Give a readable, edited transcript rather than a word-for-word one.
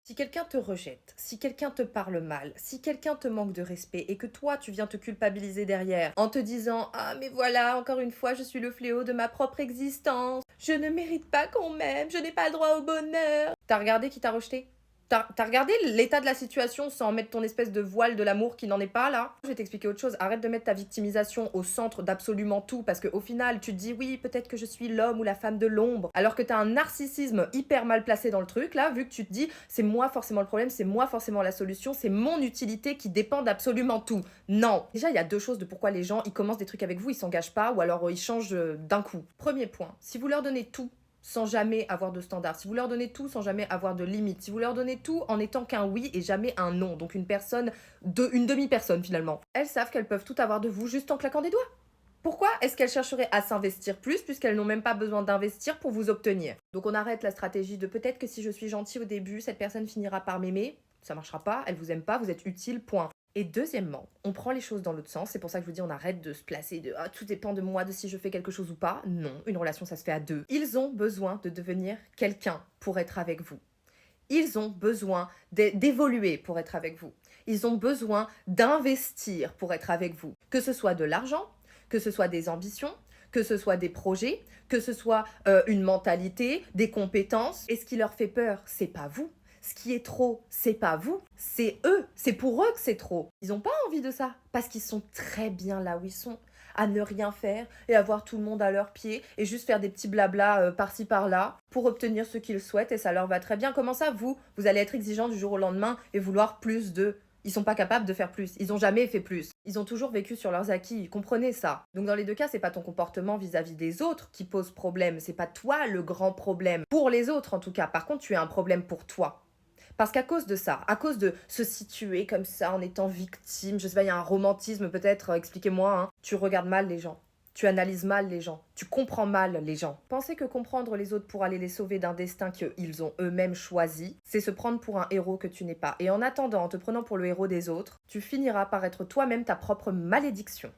Si quelqu'un te rejette, si quelqu'un te parle mal, si quelqu'un te manque de respect et que toi tu viens te culpabiliser derrière en te disant «Ah mais voilà, encore une fois je suis le fléau de ma propre existence, je ne mérite pas qu'on m'aime, je n'ai pas le droit au bonheur». T'as regardé qui t'a rejeté? T'as regardé l'état de la situation sans mettre ton espèce de voile de l'amour qui n'en est pas là? Je vais t'expliquer autre chose. Arrête de mettre ta victimisation au centre d'absolument tout parce qu'au final, tu te dis oui, peut-être que je suis l'homme ou la femme de l'ombre. Alors que t'as un narcissisme hyper mal placé dans le truc là, vu que tu te dis c'est moi forcément le problème, c'est moi forcément la solution, c'est mon utilité qui dépend d'absolument tout. Non. Déjà, il y a deux choses de pourquoi les gens ils commencent des trucs avec vous, ils s'engagent pas ou alors ils changent d'un coup. Premier point, si vous leur donnez tout sans jamais avoir de standard, si vous leur donnez tout sans jamais avoir de limite, si vous leur donnez tout en étant qu'un oui et jamais un non, donc une personne, une demi-personne finalement, elles savent qu'elles peuvent tout avoir de vous juste en claquant des doigts. Pourquoi est-ce qu'elles chercheraient à s'investir plus puisqu'elles n'ont même pas besoin d'investir pour vous obtenir? Donc on arrête la stratégie de peut-être que si je suis gentil au début, cette personne finira par m'aimer. Ça marchera pas, elle vous aime pas, vous êtes utile, point. Et deuxièmement, on prend les choses dans l'autre sens. C'est pour ça que je vous dis, on arrête de se placer de ah, tout dépend de moi, de si je fais quelque chose ou pas. Non, une relation, ça se fait à deux. Ils ont besoin de devenir quelqu'un pour être avec vous. Ils ont besoin d'évoluer pour être avec vous. Ils ont besoin d'investir pour être avec vous. Que ce soit de l'argent, que ce soit des ambitions, que ce soit des projets, que ce soit une mentalité, des compétences. Et ce qui leur fait peur, c'est pas vous. Ce qui est trop, c'est pas vous, c'est eux. C'est pour eux que c'est trop. Ils n'ont pas envie de ça parce qu'ils sont très bien là où ils sont, à ne rien faire et avoir tout le monde à leurs pieds et juste faire des petits blabla par-ci par-là pour obtenir ce qu'ils souhaitent et ça leur va très bien. Comment ça, vous allez être exigeant du jour au lendemain et vouloir plus de... Ils sont pas capables de faire plus. Ils ont jamais fait plus. Ils ont toujours vécu sur leurs acquis. Comprenez ça. Donc dans les deux cas, c'est pas ton comportement vis-à-vis des autres qui pose problème. C'est pas toi le grand problème. Pour les autres, en tout cas. Par contre, tu es un problème pour toi. Parce qu'à cause de ça, à cause de se situer comme ça en étant victime, je sais pas, il y a un romantisme peut-être, expliquez-moi, hein, tu regardes mal les gens. Tu analyses mal les gens, tu comprends mal les gens. Penser que comprendre les autres pour aller les sauver d'un destin qu'ils ont eux-mêmes choisi, c'est se prendre pour un héros que tu n'es pas. Et en attendant, en te prenant pour le héros des autres, tu finiras par être toi-même ta propre malédiction.